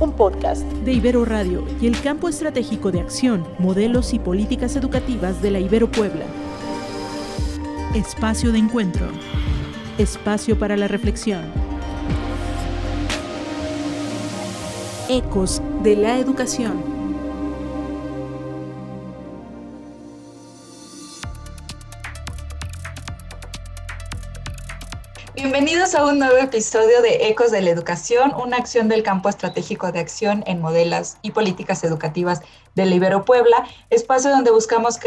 un podcast de Ibero Radio y el Campo Estratégico de Acción, Modelos y Políticas Educativas de la Ibero Puebla. Espacio de encuentro. Espacio para la reflexión. Ecos de la educación. Bienvenidos a un nuevo episodio de Ecos de la Educación, una acción del Campo Estratégico de Acción en Modelos y Políticas Educativas de la Ibero Puebla, espacio donde buscamos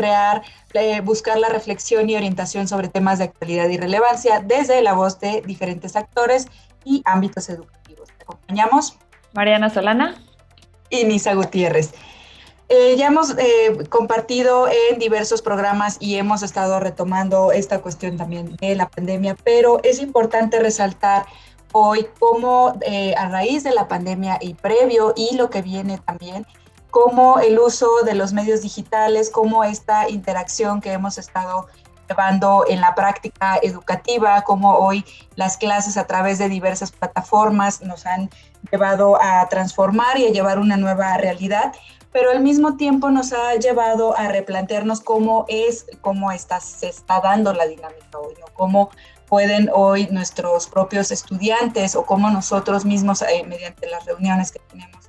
buscar la reflexión y orientación sobre temas de actualidad y relevancia desde la voz de diferentes actores y ámbitos educativos. Te acompañamos Mariana Solana y Nisa Gutiérrez. Ya hemos compartido en diversos programas y hemos estado retomando esta cuestión también de la pandemia, pero es importante resaltar hoy cómo a raíz de la pandemia y previo y lo que viene también, cómo el uso de los medios digitales, cómo esta interacción que hemos estado llevando en la práctica educativa, cómo hoy las clases a través de diversas plataformas nos han llevado a transformar y a llevar una nueva realidad, pero al mismo tiempo nos ha llevado a replantearnos cómo se está dando la dinámica hoy, ¿no? Cómo pueden hoy nuestros propios estudiantes o cómo nosotros mismos, mediante las reuniones que tenemos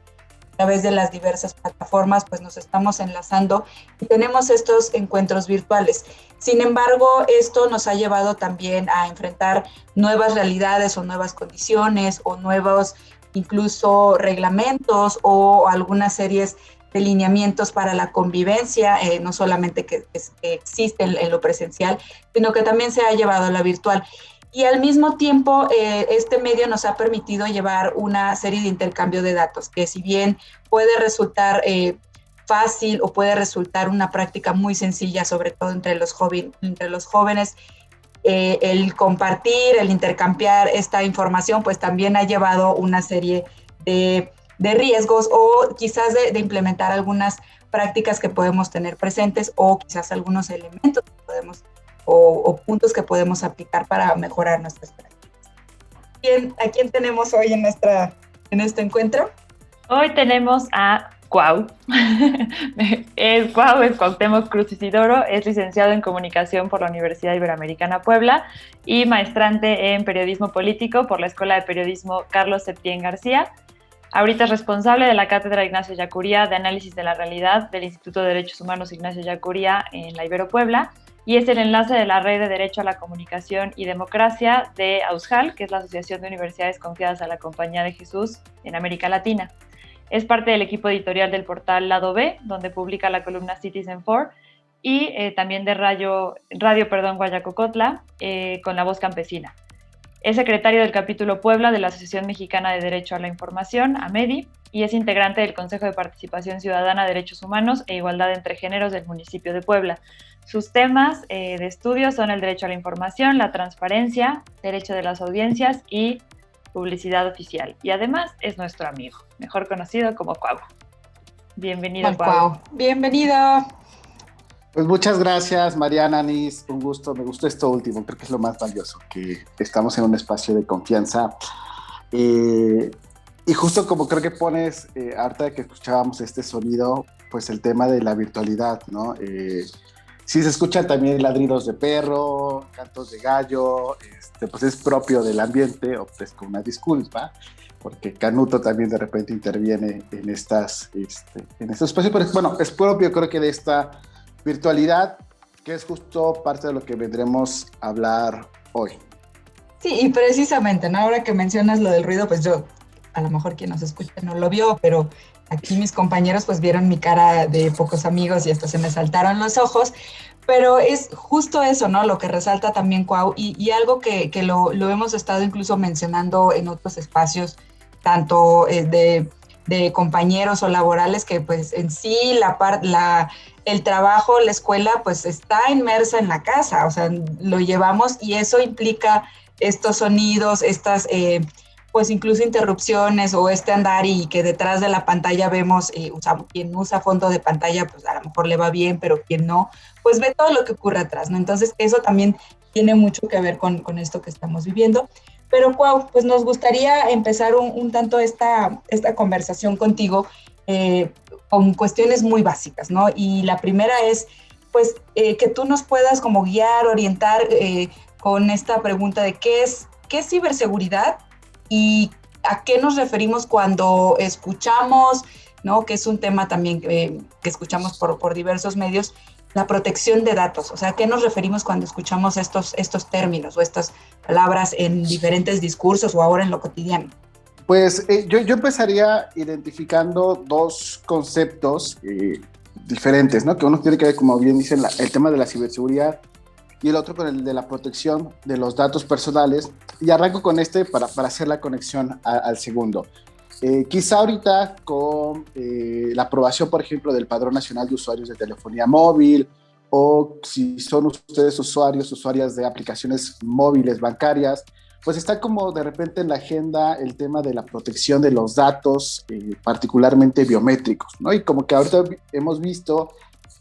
a través de las diversas plataformas, pues nos estamos enlazando y tenemos estos encuentros virtuales. Sin embargo, esto nos ha llevado también a enfrentar nuevas realidades o nuevas condiciones o nuevos incluso reglamentos o algunas series de lineamientos para la convivencia, no solamente que existe en lo presencial, sino que también se ha llevado a la virtual. Y al mismo tiempo, este medio nos ha permitido llevar una serie de intercambio de datos, que si bien puede resultar fácil o puede resultar una práctica muy sencilla, sobre todo entre los jóvenes, el compartir, el intercambiar esta información, pues también ha llevado una serie de riesgos o quizás de implementar algunas prácticas que podemos tener presentes o quizás algunos elementos que podemos o puntos que podemos aplicar para mejorar nuestras prácticas. ¿A quién tenemos hoy en este encuentro? Hoy tenemos a Cuau. Cuau es Cuauhtémoc Cruz Isidoro, es licenciado en Comunicación por la Universidad Iberoamericana Puebla y maestrante en Periodismo Político por la Escuela de Periodismo Carlos Septién García. Ahorita es responsable de la Cátedra Ignacio Ellacuría de Análisis de la Realidad del Instituto de Derechos Humanos Ignacio Ellacuría en la Ibero Puebla y es el enlace de la Red de Derecho a la Comunicación y Democracia de AUSJAL, que es la Asociación de Universidades Confiadas a la Compañía de Jesús en América Latina. Es parte del equipo editorial del portal Lado B, donde publica la columna Citizen4 y también de Radio Guayacocotla con La Voz Campesina. Es secretario del capítulo Puebla de la Asociación Mexicana de Derecho a la Información, AMEDI, y es integrante del Consejo de Participación Ciudadana, Derechos Humanos e Igualdad entre Géneros del municipio de Puebla. Sus temas de estudio son el derecho a la información, la transparencia, derecho de las audiencias y publicidad oficial. Y además es nuestro amigo, mejor conocido como Cuau. Bienvenido, Cuau. Bienvenido. Pues muchas gracias, Mariana, Nis, un gusto. Me gustó esto último, creo que es lo más valioso, que estamos en un espacio de confianza. Y justo como creo que pones, harta de que escuchábamos este sonido, pues el tema de la virtualidad, ¿no? Sí se escuchan también ladridos de perro, cantos de gallo, pues es propio del ambiente, ofrezco una disculpa, porque Canuto también de repente interviene en estos espacios, pero bueno, es propio creo que de esta virtualidad, que es justo parte de lo que vendremos a hablar hoy. Sí, y precisamente, ¿no? Ahora que mencionas lo del ruido, pues yo, a lo mejor quien nos escucha no lo vio, pero aquí mis compañeros pues vieron mi cara de pocos amigos y hasta se me saltaron los ojos, pero es justo eso, ¿no? Lo que resalta también Cuau, y algo que lo hemos estado incluso mencionando en otros espacios, tanto de compañeros o laborales, que pues en sí el trabajo, la escuela, pues está inmersa en la casa, o sea, lo llevamos y eso implica estos sonidos, estas, pues incluso interrupciones o andar y que detrás de la pantalla vemos, quien usa fondo de pantalla, pues a lo mejor le va bien, pero quien no, pues ve todo lo que ocurre atrás, ¿no? Entonces eso también tiene mucho que ver con esto que estamos viviendo. Pero, Cuau, pues nos gustaría empezar un tanto esta conversación contigo con cuestiones muy básicas, ¿no? Y la primera es, pues, que tú nos puedas como guiar, orientar con esta pregunta de qué es ciberseguridad y a qué nos referimos cuando escuchamos, ¿no? Que es un tema también que escuchamos por diversos medios, la protección de datos. O sea, ¿a qué nos referimos cuando escuchamos estos términos o estas palabras en diferentes discursos o ahora en lo cotidiano? Pues yo empezaría identificando dos conceptos diferentes, ¿no? Que uno tiene que ver, como bien dicen, el tema de la ciberseguridad y el otro con el de la protección de los datos personales. Y arranco con este para hacer la conexión al segundo. Quizá ahorita con la aprobación, por ejemplo, del Padrón Nacional de Usuarios de Telefonía Móvil, o si son ustedes usuarias de aplicaciones móviles bancarias, pues está como de repente en la agenda el tema de la protección de los datos, particularmente biométricos, ¿no? Y como que ahorita hemos visto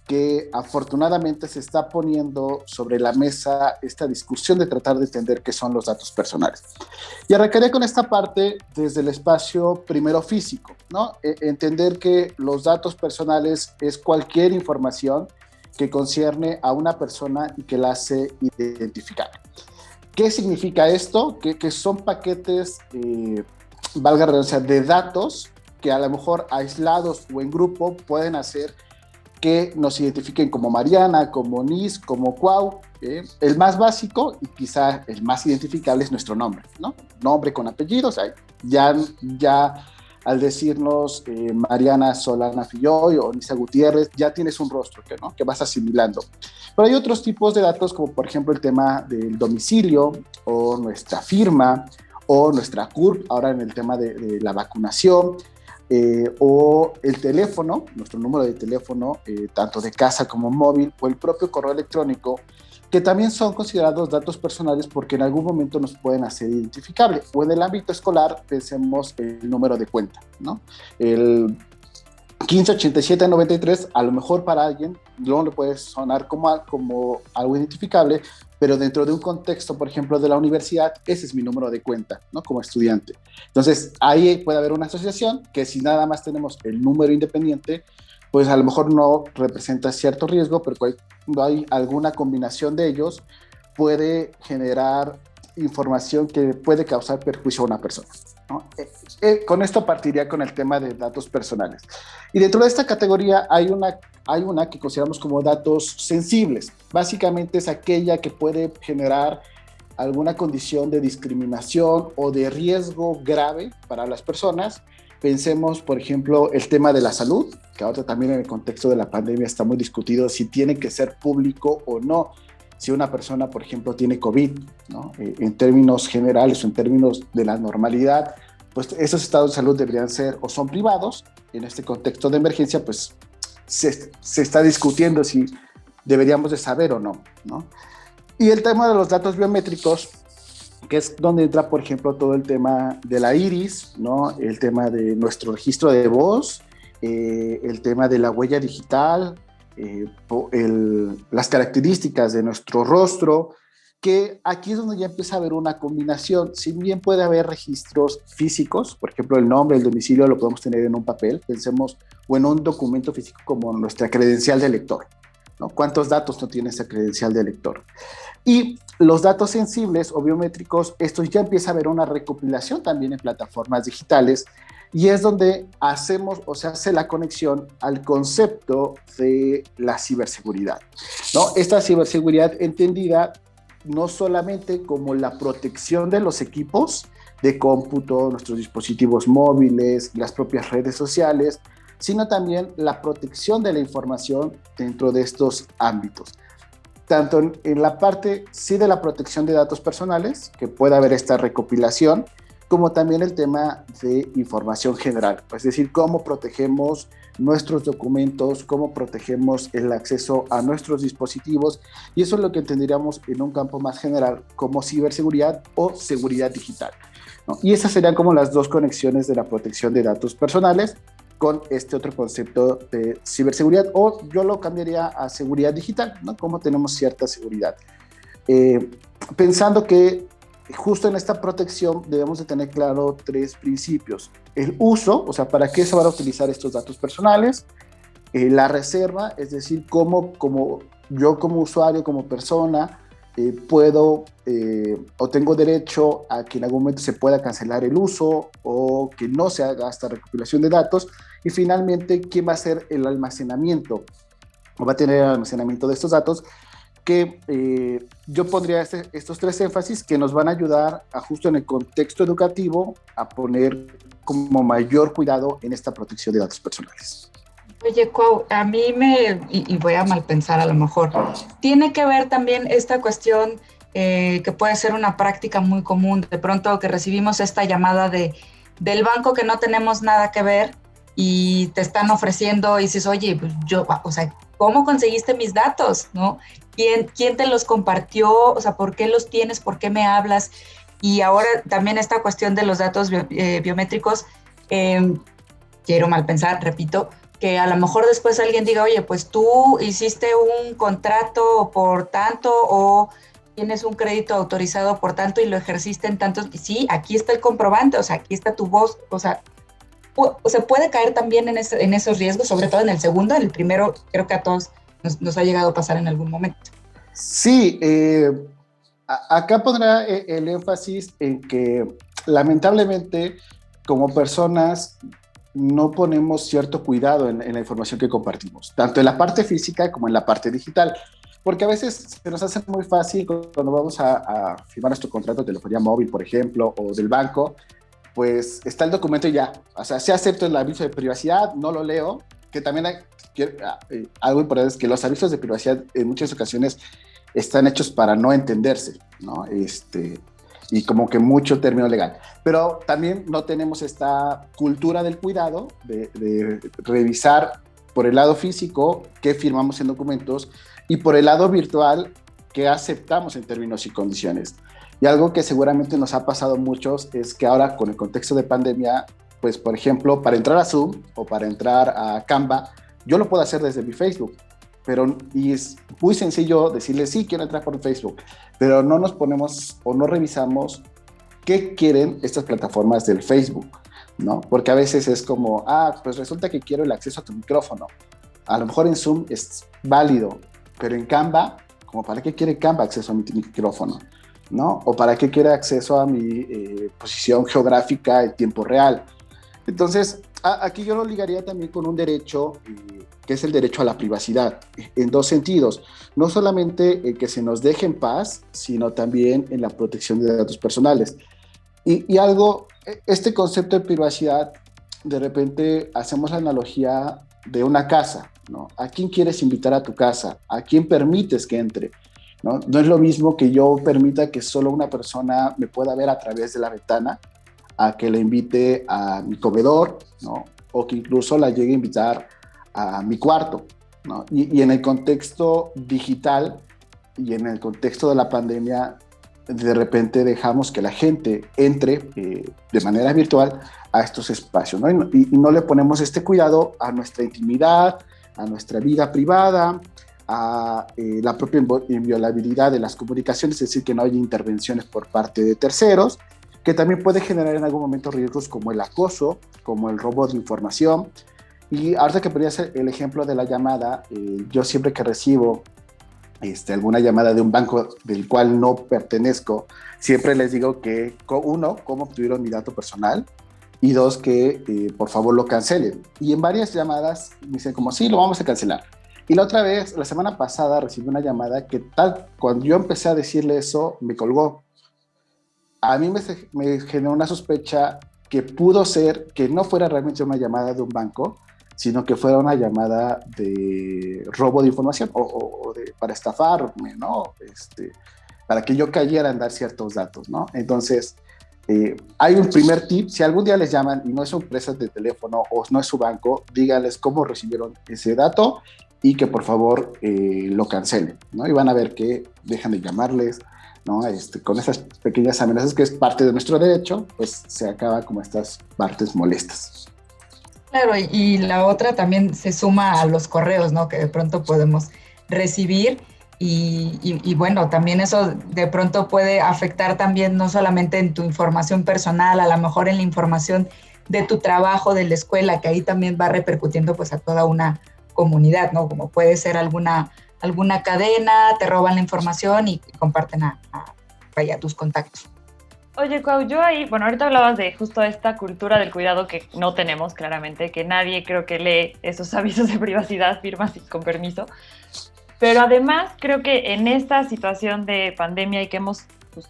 que afortunadamente se está poniendo sobre la mesa esta discusión de tratar de entender qué son los datos personales. Y arrancaría con esta parte desde el espacio primero físico, ¿no? Entender que los datos personales es cualquier información que concierne a una persona y que la hace identificable. ¿Qué significa esto? Que son paquetes, valga la redundancia, de datos que a lo mejor aislados o en grupo pueden hacer que nos identifiquen como Mariana, como Nis, como Cuau. El más básico y quizá el más identificable es nuestro nombre, ¿no? Nombre con apellidos. Ya al decirnos Mariana Solana Filloy o Nisa Gutiérrez, ya tienes un rostro ¿no? Que vas asimilando. Pero hay otros tipos de datos, como por ejemplo el tema del domicilio, o nuestra firma, o nuestra CURP, ahora en el tema de la vacunación, o el teléfono, nuestro número de teléfono, tanto de casa como móvil, o el propio correo electrónico, que también son considerados datos personales porque en algún momento nos pueden hacer identificables. O en el ámbito escolar, pensemos el número de cuenta, ¿no? El 158793, a lo mejor para alguien no le puede sonar como algo identificable, pero dentro de un contexto, por ejemplo, de la universidad, ese es mi número de cuenta, ¿no? Como estudiante. Entonces, ahí puede haber una asociación que si nada más tenemos el número independiente, pues a lo mejor no representa cierto riesgo, pero cuando hay alguna combinación de ellos, puede generar información que puede causar perjuicio a una persona, ¿no? Con esto partiría con el tema de datos personales. Y dentro de esta categoría hay una que consideramos como datos sensibles. Básicamente es aquella que puede generar alguna condición de discriminación o de riesgo grave para las personas. Pensemos, por ejemplo, el tema de la salud, que ahora también en el contexto de la pandemia está muy discutido si tiene que ser público o no. Si una persona, por ejemplo, tiene COVID, ¿no? En términos generales o en términos de la normalidad, pues esos estados de salud deberían ser o son privados. En este contexto de emergencia, pues se está discutiendo si deberíamos de saber o no, ¿no? Y el tema de los datos biométricos, que es donde entra, por ejemplo, todo el tema de la iris, ¿no? El tema de nuestro registro de voz, el tema de la huella digital, las características de nuestro rostro, que aquí es donde ya empieza a haber una combinación. Si bien puede haber registros físicos, por ejemplo, el nombre, el domicilio lo podemos tener en un papel, pensemos, o en un documento físico como nuestra credencial de lector, ¿no? ¿Cuántos datos no tiene esa credencial de lector? Y los datos sensibles o biométricos, esto ya empieza a haber una recopilación también en plataformas digitales, y es donde hacemos o se hace la conexión al concepto de la ciberseguridad, ¿no? Esta ciberseguridad entendida no solamente como la protección de los equipos de cómputo, nuestros dispositivos móviles, las propias redes sociales, sino también la protección de la información dentro de estos ámbitos. Tanto en la parte, sí, de la protección de datos personales, que pueda haber esta recopilación, como también el tema de información general, es decir, cómo protegemos nuestros documentos, cómo protegemos el acceso a nuestros dispositivos, y eso es lo que entenderíamos en un campo más general como ciberseguridad o seguridad digital, ¿no? Y esas serían como las dos conexiones de la protección de datos personales con este otro concepto de ciberseguridad, o yo lo cambiaría a seguridad digital, ¿no? Cómo tenemos cierta seguridad. Pensando que justo en esta protección debemos de tener claro 3 principios. El uso, o sea, ¿para qué se van a utilizar estos datos personales? La reserva, es decir, cómo yo como usuario, como persona, puedo o tengo derecho a que en algún momento se pueda cancelar el uso o que no se haga esta recopilación de datos. Y finalmente, ¿quién va a hacer el almacenamiento? O va a tener el almacenamiento de estos datos, que yo pondría estos 3 énfasis que nos van a ayudar a, justo en el contexto educativo, a poner como mayor cuidado en esta protección de datos personales. Oye, Cuau, a mí y voy a mal pensar a lo mejor, tiene que ver también esta cuestión que puede ser una práctica muy común, de pronto que recibimos esta llamada del banco que no tenemos nada que ver y te están ofreciendo y dices, oye, pues o sea, ¿cómo conseguiste mis datos? ¿No? ¿Quién te los compartió? O sea, ¿por qué los tienes? ¿Por qué me hablas? Y ahora también esta cuestión de los datos biométricos, quiero mal pensar, repito, que a lo mejor después alguien diga, oye, pues tú hiciste un contrato por tanto o tienes un crédito autorizado por tanto y lo ejerciste en tantos, y sí, aquí está el comprobante, o sea, aquí está tu voz, o sea, puede caer también en esos riesgos, sobre todo en el segundo. En el primero creo que a todos nos ha llegado a pasar en algún momento. Sí, acá pondrá el énfasis en que lamentablemente como personas no ponemos cierto cuidado en la información que compartimos, tanto en la parte física como en la parte digital, porque a veces se nos hace muy fácil cuando vamos a firmar nuestro contrato de telefonía móvil, por ejemplo, o del banco, pues está el documento y ya, o sea, sí acepto el aviso de privacidad, no lo leo, que también hay algo importante es que los avisos de privacidad en muchas ocasiones están hechos para no entenderse, ¿no? Y como que mucho término legal. Pero también no tenemos esta cultura del cuidado, de revisar por el lado físico qué firmamos en documentos y por el lado virtual qué aceptamos en términos y condiciones. Y algo que seguramente nos ha pasado a muchos es que ahora con el contexto de pandemia, pues por ejemplo, para entrar a Zoom o para entrar a Canva, yo lo puedo hacer desde mi Facebook. Y es muy sencillo decirle, sí, quiero entrar por Facebook, pero no nos ponemos o no revisamos qué quieren estas plataformas del Facebook, ¿no? Porque a veces es como, pues resulta que quiero el acceso a tu micrófono. A lo mejor en Zoom es válido, pero en Canva, ¿como para qué quiere Canva acceso a mi micrófono? ¿No? ¿O para qué quiere acceso a mi posición geográfica en tiempo real? Entonces, aquí yo lo ligaría también con un derecho que es el derecho a la privacidad, en 2 sentidos. No solamente que se nos deje en paz, sino también en la protección de datos personales. Y este concepto de privacidad, de repente hacemos la analogía de una casa, ¿no? ¿A quién quieres invitar a tu casa? ¿A quién permites que entre? ¿No? No es lo mismo que yo permita que solo una persona me pueda ver a través de la ventana, a que la invite a mi comedor, ¿no? O que incluso la llegue a invitar a mi cuarto, ¿no? Y en el contexto digital y en el contexto de la pandemia, de repente dejamos que la gente entre de manera virtual a estos espacios, ¿no? Y no le ponemos este cuidado a nuestra intimidad, a nuestra vida privada, a la propia inviolabilidad de las comunicaciones, es decir, que no haya intervenciones por parte de terceros, que también puede generar en algún momento riesgos como el acoso, como el robo de información. Y ahorita que podría ser el ejemplo de la llamada, yo siempre que recibo alguna llamada de un banco del cual no pertenezco, siempre les digo que, 1, cómo obtuvieron mi dato personal, y 2, que por favor lo cancelen. Y en varias llamadas me dicen como, sí, lo vamos a cancelar. Y la otra vez, la semana pasada, recibí una llamada que cuando yo empecé a decirle eso, me colgó. A mí me generó una sospecha que pudo ser que no fuera realmente una llamada de un banco, sino que fuera una llamada de robo de información o para estafarme, ¿no? Para que yo cayera en dar ciertos datos, ¿no? Entonces, hay un primer tip: si algún día les llaman y no es su empresa de teléfono o no es su banco, díganles cómo recibieron ese dato y que por favor lo cancelen, ¿no? Y van a ver que dejan de llamarles, ¿no? Con esas pequeñas amenazas que es parte de nuestro derecho, pues se acaba como estas partes molestas. Claro, y la otra también se suma a los correos, ¿no? Que de pronto podemos recibir. Y bueno, también eso de pronto puede afectar también no solamente en tu información personal, a lo mejor en la información de tu trabajo, de la escuela, que ahí también va repercutiendo pues a toda una comunidad, ¿no? Como puede ser alguna cadena, te roban la información y comparten vaya, tus contactos. Oye, Cuau, yo ahí, bueno, ahorita hablabas de justo esta cultura del cuidado que no tenemos claramente, que nadie creo que lee esos avisos de privacidad, firmas y con permiso. Pero además creo que en esta situación de pandemia y que hemos pues,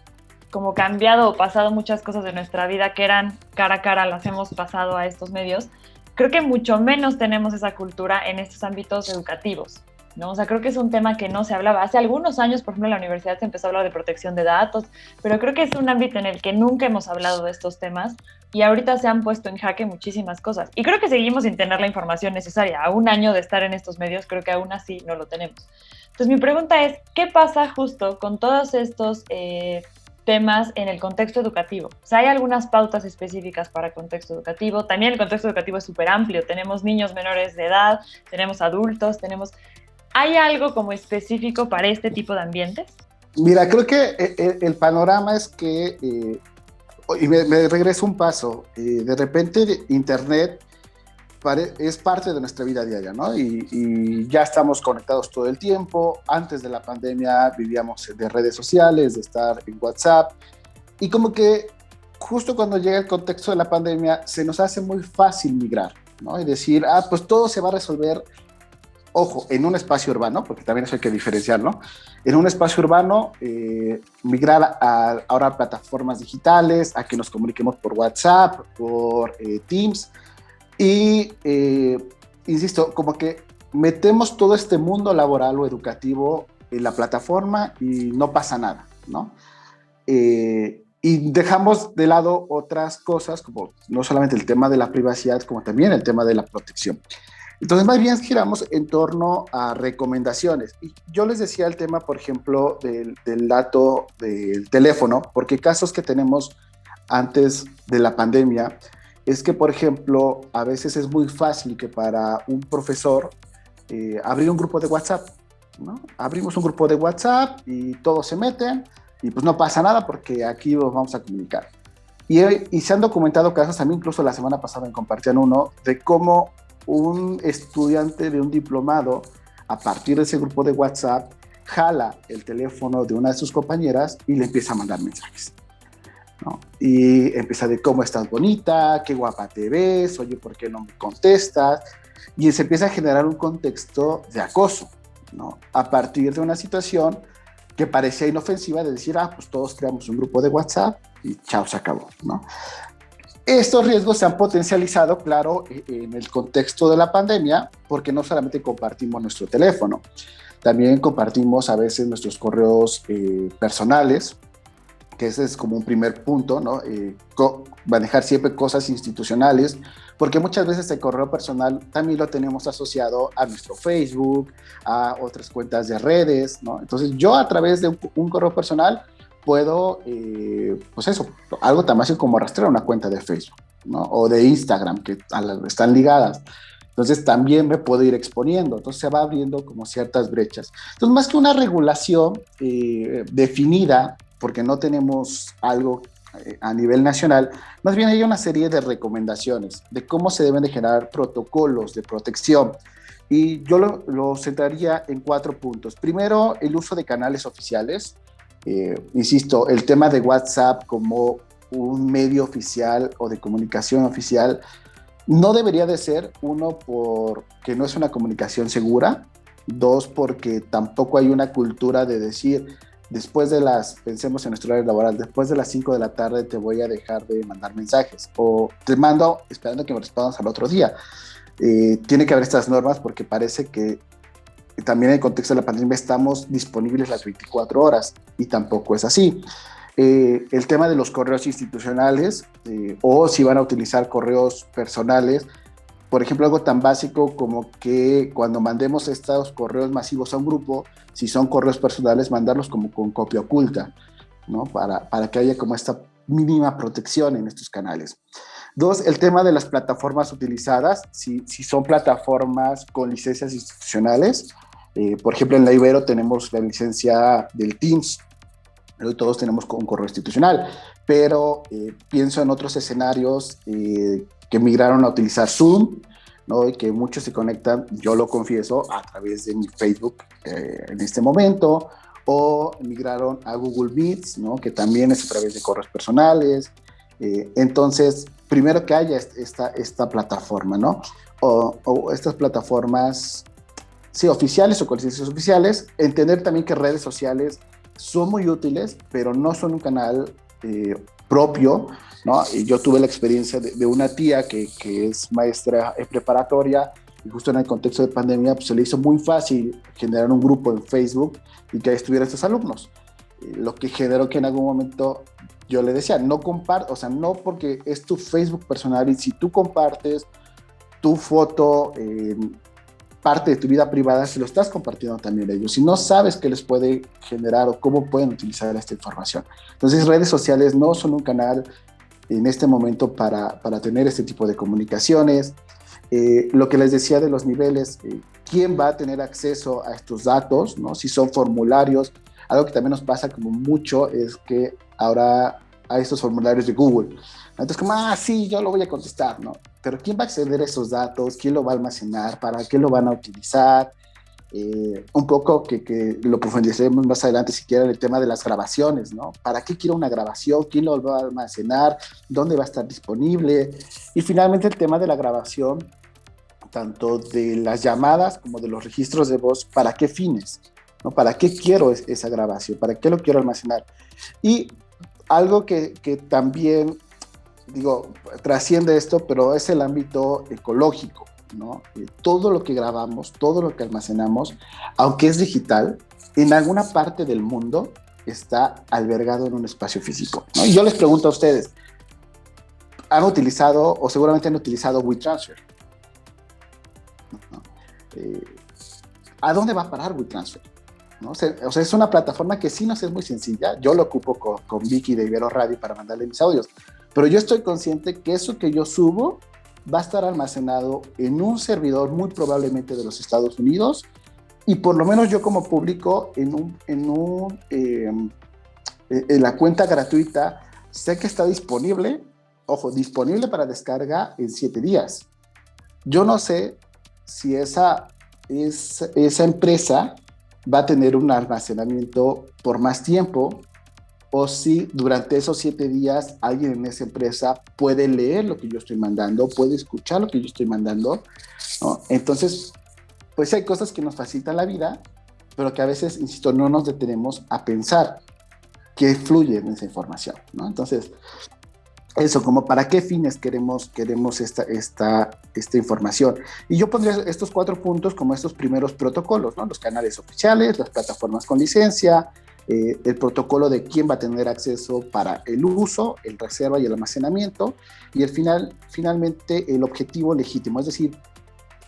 como cambiado o pasado muchas cosas de nuestra vida que eran cara a cara, las hemos pasado a estos medios, creo que mucho menos tenemos esa cultura en estos ámbitos educativos, ¿no? O sea, creo que es un tema que no se hablaba. Hace algunos años, por ejemplo, en la universidad se empezó a hablar de protección de datos, pero creo que es un ámbito en el que nunca hemos hablado de estos temas y ahorita se han puesto en jaque muchísimas cosas. Y creo que seguimos sin tener la información necesaria. A un año de estar en estos medios, creo que aún así no lo tenemos. Entonces, mi pregunta es, ¿qué pasa justo con todos estos temas en el contexto educativo? O sea, ¿hay algunas pautas específicas para contexto educativo? También el contexto educativo es súper amplio. Tenemos niños menores de edad, tenemos adultos, ¿Hay algo como específico para este tipo de ambientes? Mira, creo que el panorama es que, y me regreso un paso, de repente Internet es parte de nuestra vida diaria, ¿no? Y ya estamos conectados todo el tiempo. Antes de la pandemia vivíamos de redes sociales, de estar en WhatsApp, y como que justo cuando llega el contexto de la pandemia se nos hace muy fácil migrar, ¿no? Y decir, pues todo se va a resolver. Ojo, en un espacio urbano, porque también eso hay que diferenciar, ¿no? En un espacio urbano, migrar ahora a plataformas digitales, a que nos comuniquemos por WhatsApp, por Teams, y, insisto, como que metemos todo este mundo laboral o educativo en la plataforma y no pasa nada, ¿no? Y dejamos de lado otras cosas, como no solamente el tema de la privacidad, como también el tema de la protección. Entonces, más bien giramos en torno a recomendaciones. Y yo les decía el tema, por ejemplo, del dato del teléfono, porque casos que tenemos antes de la pandemia es que, por ejemplo, a veces es muy fácil que para un profesor abrir un grupo de WhatsApp, ¿no? Abrimos un grupo de WhatsApp y todos se meten y pues no pasa nada porque aquí nos vamos a comunicar. Y se han documentado casos, también incluso la semana pasada compartían uno, de cómo un estudiante de un diplomado, a partir de ese grupo de WhatsApp, jala el teléfono de una de sus compañeras y le empieza a mandar mensajes, ¿no? Y empieza de cómo estás bonita, qué guapa te ves, oye, ¿por qué no me contestas? Y se empieza a generar un contexto de acoso, ¿no? A partir de una situación que parecía inofensiva de decir, pues todos creamos un grupo de WhatsApp y chao, se acabó, ¿no? Estos riesgos se han potencializado, claro, en el contexto de la pandemia, porque no solamente compartimos nuestro teléfono, también compartimos a veces nuestros correos personales, que ese es como un primer punto, ¿no? Manejar siempre cosas institucionales, porque muchas veces el correo personal también lo tenemos asociado a nuestro Facebook, a otras cuentas de redes, ¿no? Entonces yo a través de un correo personal puedo, pues eso, algo tan básico como rastrear una cuenta de Facebook, ¿no? O de Instagram, que están ligadas. Entonces también me puedo ir exponiendo, entonces se va abriendo como ciertas brechas. Entonces, más que una regulación definida, porque no tenemos algo a nivel nacional, más bien hay una serie de recomendaciones de cómo se deben de generar protocolos de protección. Y yo lo centraría en 4 puntos. Primero, el uso de canales oficiales. Insisto, el tema de WhatsApp como un medio oficial o de comunicación oficial no debería de ser, uno, porque no es una comunicación segura, 2, porque tampoco hay una cultura de decir, después de pensemos en nuestro horario laboral, después de las 5 de la tarde te voy a dejar de mandar mensajes, o te mando esperando que me respondas al otro día. Tiene que haber estas normas porque parece que también en el contexto de la pandemia estamos disponibles las 24 horas y tampoco es así. El tema de los correos institucionales o si van a utilizar correos personales, por ejemplo, algo tan básico como que cuando mandemos estos correos masivos a un grupo, si son correos personales, mandarlos como con copia oculta, ¿no? Para que haya como esta mínima protección en estos canales. 2, el tema de las plataformas utilizadas, si son plataformas con licencias institucionales, Por ejemplo, en la Ibero tenemos la licencia del Teams, ¿no? Todos tenemos un correo institucional, pero pienso en otros escenarios que migraron a utilizar Zoom, ¿no? Y que muchos se conectan, yo lo confieso, a través de mi Facebook en este momento, o migraron a Google Meets, ¿no? Que también es a través de correos personales. Entonces, primero que haya esta plataforma, ¿no? O estas plataformas, sí, oficiales o con licencias oficiales. Entender también que redes sociales son muy útiles, pero no son un canal propio, ¿no? Y yo tuve la experiencia de una tía que es maestra en preparatoria, y justo en el contexto de pandemia pues, se le hizo muy fácil generar un grupo en Facebook y que ahí estuvieran estos alumnos. Lo que generó que en algún momento yo le decía, no compartas, o sea, no porque es tu Facebook personal y si tú compartes tu foto parte de tu vida privada, si lo estás compartiendo también ellos, si no sabes qué les puede generar o cómo pueden utilizar esta información. Entonces, redes sociales no son un canal en este momento para tener este tipo de comunicaciones. Lo que les decía de los niveles, ¿quién va a tener acceso a estos datos, ¿no? Si son formularios, algo que también nos pasa como mucho es que ahora hay estos formularios de Google. Entonces, como, sí, yo lo voy a contestar, ¿no? Pero ¿quién va a acceder a esos datos? ¿Quién lo va a almacenar? ¿Para qué lo van a utilizar? Un poco que lo profundizaremos más adelante si quieren el tema de las grabaciones, ¿no? ¿Para qué quiero una grabación? ¿Quién lo va a almacenar? ¿Dónde va a estar disponible? Y finalmente el tema de la grabación, tanto de las llamadas como de los registros de voz, ¿para qué fines? ¿No? ¿Para qué quiero esa grabación? ¿Para qué lo quiero almacenar? Y algo que también, digo, trasciende esto, pero es el ámbito ecológico, ¿no? Todo lo que grabamos, todo lo que almacenamos, aunque es digital, en alguna parte del mundo está albergado en un espacio físico, ¿no? Y yo les pregunto a ustedes, ¿han utilizado o seguramente han utilizado WeTransfer? ¿No? ¿A dónde va a parar WeTransfer? ¿No? O sea, es una plataforma que sí nos es muy sencilla. Yo lo ocupo con Vicky de Ibero Radio para mandarle mis audios, pero yo estoy consciente que eso que yo subo va a estar almacenado en un servidor muy probablemente de los Estados Unidos y por lo menos yo como público en la cuenta gratuita sé que está disponible, ojo, disponible para descarga en 7 días. Yo no sé si esa empresa va a tener un almacenamiento por más tiempo o si durante esos 7 días alguien en esa empresa puede leer lo que yo estoy mandando, puede escuchar lo que yo estoy mandando, ¿no? Entonces, pues hay cosas que nos facilitan la vida, pero que a veces, insisto, no nos detenemos a pensar qué fluye en esa información, ¿no? Entonces, eso, como para qué fines queremos esta información. Y yo pondría estos 4 puntos como estos primeros protocolos, ¿no? Los canales oficiales, las plataformas con licencia, el protocolo de quién va a tener acceso para el uso, el reserva y el almacenamiento, y finalmente el objetivo legítimo, es decir,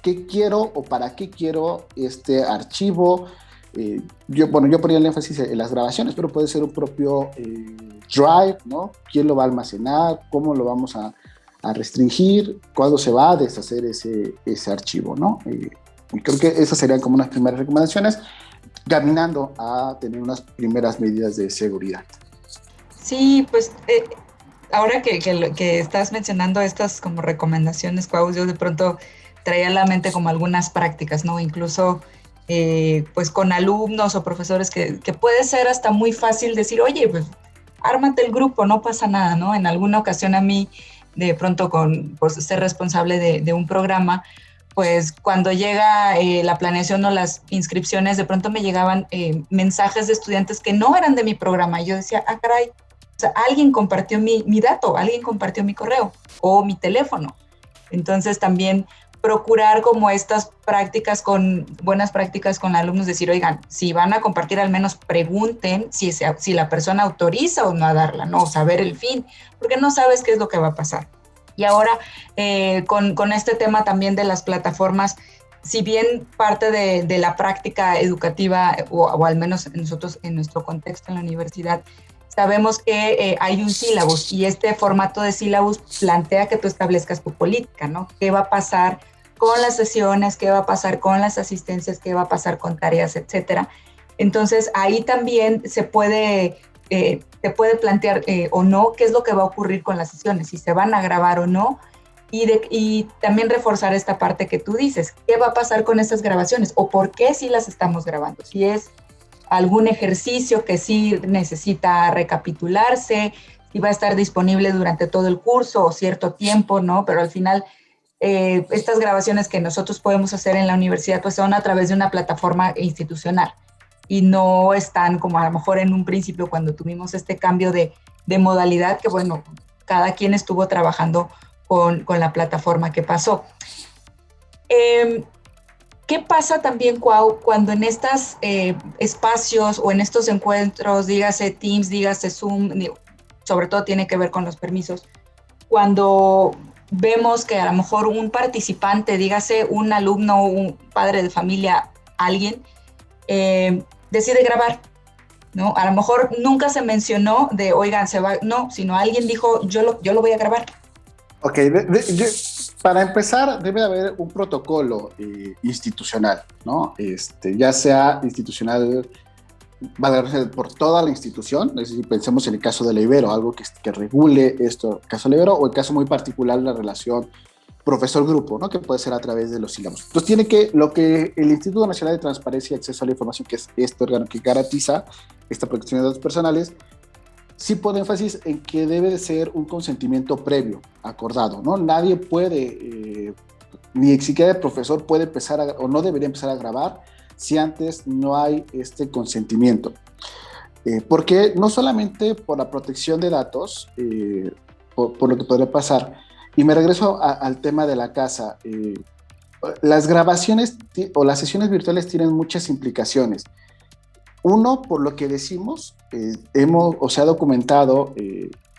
¿qué quiero o para qué quiero este archivo? Yo ponía el énfasis en las grabaciones, pero puede ser un propio drive, ¿no? ¿Quién lo va a almacenar? ¿Cómo lo vamos a restringir? ¿Cuándo se va a deshacer ese archivo, ¿no? Y creo que esas serían como unas primeras recomendaciones, caminando a tener unas primeras medidas de seguridad. Sí, pues ahora que estás mencionando estas como recomendaciones, Cuau, yo de pronto traía a la mente como algunas prácticas, ¿no? Incluso pues con alumnos o profesores que puede ser hasta muy fácil decir, oye, pues ármate el grupo, no pasa nada, ¿no? En alguna ocasión a mí, de pronto por ser responsable de un programa, pues cuando llega la planeación o las inscripciones, de pronto me llegaban mensajes de estudiantes que no eran de mi programa. Y yo decía, caray, o sea, alguien compartió mi dato, alguien compartió mi correo o mi teléfono. Entonces también procurar como estas buenas prácticas con alumnos, decir, oigan, si van a compartir, al menos pregunten si la persona autoriza o no a darla, ¿no? Saber el fin, porque no sabes qué es lo que va a pasar. Y ahora, con este tema también de las plataformas, si bien parte de la práctica educativa, o al menos nosotros en nuestro contexto en la universidad, sabemos que hay un sílabus y este formato de sílabus plantea que tú establezcas tu política, ¿no? ¿Qué va a pasar con las sesiones, qué va a pasar con las asistencias, qué va a pasar con tareas, etcétera. Entonces, ahí también se puede plantear o no qué es lo que va a ocurrir con las sesiones, si se van a grabar o no, y también reforzar esta parte que tú dices, qué va a pasar con estas grabaciones o por qué sí las estamos grabando, si es algún ejercicio que sí necesita recapitularse, si va a estar disponible durante todo el curso o cierto tiempo, ¿no? Pero al final, estas grabaciones que nosotros podemos hacer en la universidad pues son a través de una plataforma institucional y no están como a lo mejor en un principio cuando tuvimos este cambio de modalidad, que bueno, cada quien estuvo trabajando con la plataforma que pasó. ¿Qué pasa también, Cuau, cuando en estos espacios o en estos encuentros, dígase Teams, dígase Zoom, sobre todo tiene que ver con los permisos, cuando vemos que a lo mejor un participante, dígase un alumno, un padre de familia, alguien, decide grabar, ¿no? A lo mejor nunca se mencionó de, oigan, no, sino alguien dijo, yo lo voy a grabar. Ok, para empezar, debe haber un protocolo institucional, ¿no? Ya sea institucional, por toda la institución, es decir, pensemos en el caso de la Ibero, algo que regule esto, el caso de la Ibero, o el caso muy particular, la relación profesor-grupo, ¿no? Que puede ser a través de los sílabos. Entonces, tiene que, lo que el Instituto Nacional de Transparencia y Acceso a la Información, que es este órgano que garantiza esta protección de datos personales, sí pone énfasis en que debe de ser un consentimiento previo, acordado, ¿no? Nadie puede, ni siquiera el profesor puede empezar o no debería empezar a grabar si antes no hay este consentimiento. Porque no solamente por la protección de datos, por lo que podría pasar, y me regreso al tema de la casa, las grabaciones o las sesiones virtuales tienen muchas implicaciones. Uno, por lo que decimos, se ha documentado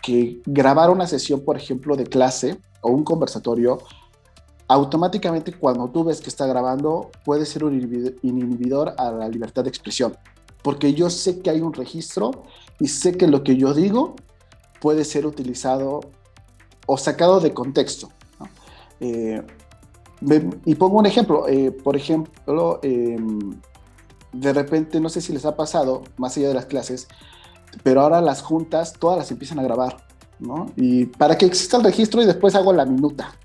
que grabar una sesión, por ejemplo, de clase o un conversatorio, automáticamente cuando tú ves que está grabando, puede ser un inhibidor a la libertad de expresión, porque yo sé que hay un registro y sé que lo que yo digo puede ser utilizado o sacado de contexto, ¿no? Y pongo un ejemplo, por ejemplo, de repente, no sé si les ha pasado, más allá de las clases, pero ahora las juntas, todas las empiezan a grabar, ¿no? Y para que exista el registro y después hago la minuta.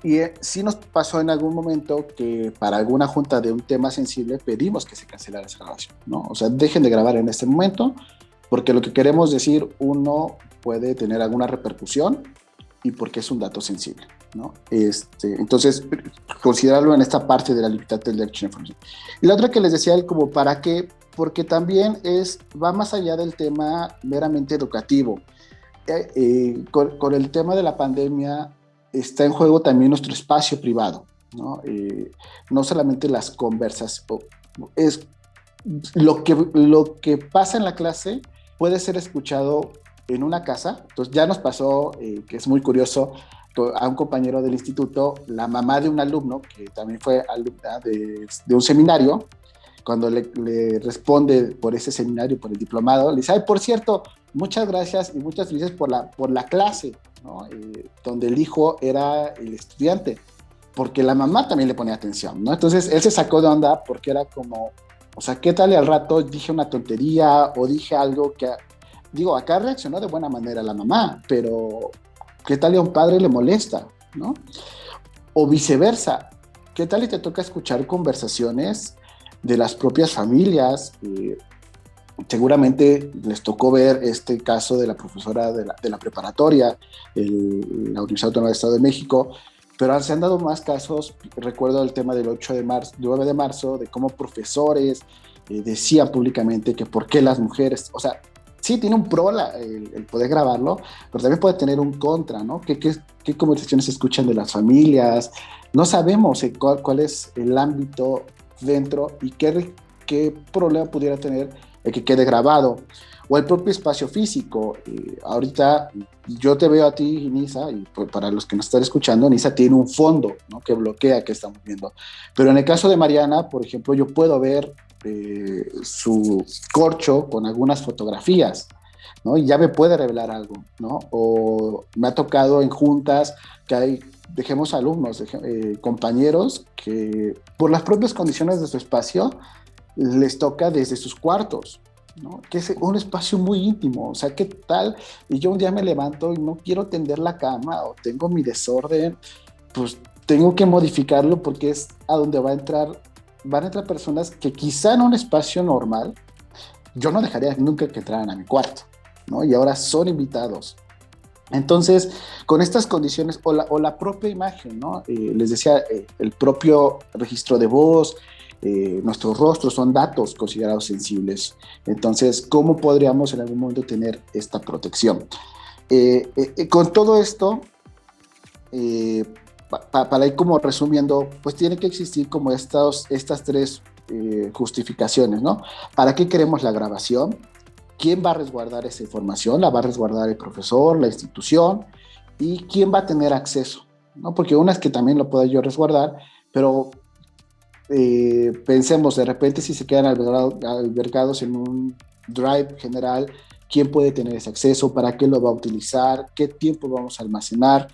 Y sí nos pasó en algún momento que para alguna junta de un tema sensible pedimos que se cancelara esa grabación, ¿no? O sea, dejen de grabar en este momento, porque lo que queremos decir, uno, puede tener alguna repercusión y porque es un dato sensible, ¿no? Entonces, considerarlo en esta parte de la libertad del derecho a la información. Y la otra que les decía, como para qué, porque también va más allá del tema meramente educativo. Con el tema de la pandemia está en juego también nuestro espacio privado, ¿no? No solamente las conversas, es lo que pasa en la clase puede ser escuchado en una casa. Entonces ya nos pasó, que es muy curioso, a un compañero del instituto, la mamá de un alumno, que también fue alumna de un seminario, cuando le responde por ese seminario, por el diplomado, le dice, ay, por cierto, muchas gracias y muchas felicidades por la clase, ¿no? Donde el hijo era el estudiante, porque la mamá también le ponía atención, ¿no? Entonces él se sacó de onda porque era como, o sea, ¿qué tal y al rato dije una tontería o dije algo que, digo, acá reaccionó de buena manera la mamá, pero ¿qué tal y a un padre le molesta, ¿no? O viceversa, ¿qué tal y te toca escuchar conversaciones de las propias familias? Seguramente les tocó ver este caso de la profesora de la preparatoria, la Universidad Autónoma del Estado de México, pero se han dado más casos. Recuerdo el tema del 9 de marzo, de cómo profesores decían públicamente que por qué las mujeres, o sea, sí tiene un pro el poder grabarlo, pero también puede tener un contra, ¿no? ¿Qué conversaciones se escuchan de las familias? No sabemos cuál es el ámbito dentro y qué problema pudiera tener el que quede grabado, o el propio espacio físico. Ahorita yo te veo a ti, Nisa, y para los que nos están escuchando, Nisa tiene un fondo, ¿no? Que bloquea que estamos viendo, pero en el caso de Mariana, por ejemplo, yo puedo ver su corcho con algunas fotografías. ¿no? Y ya me puede revelar algo, ¿no? O me ha tocado en juntas que hay, dejemos alumnos, compañeros que por las propias condiciones de su espacio les toca desde sus cuartos, ¿no? Que es un espacio muy íntimo, o sea, ¿qué tal? Y yo un día me levanto y no quiero tender la cama o tengo mi desorden, pues tengo que modificarlo porque es a donde van a entrar personas que quizá en un espacio normal yo no dejaría nunca que entraran a mi cuarto, ¿no? Y ahora son invitados. Entonces, con estas condiciones, o la propia imagen, ¿no? Les decía, el propio registro de voz, nuestros rostros son datos considerados sensibles. Entonces, ¿cómo podríamos en algún momento tener esta protección? Con todo esto, para ir como resumiendo, pues tiene que existir como estas tres justificaciones, ¿no? ¿Para qué queremos la grabación? ¿Quién va a resguardar esa información? ¿La va a resguardar el profesor, la institución? ¿Y quién va a tener acceso? ¿No? Porque una es que también lo pueda yo resguardar, pero pensemos, de repente si se quedan albergados en un drive general, ¿quién puede tener ese acceso? ¿Para qué lo va a utilizar? ¿Qué tiempo vamos a almacenar?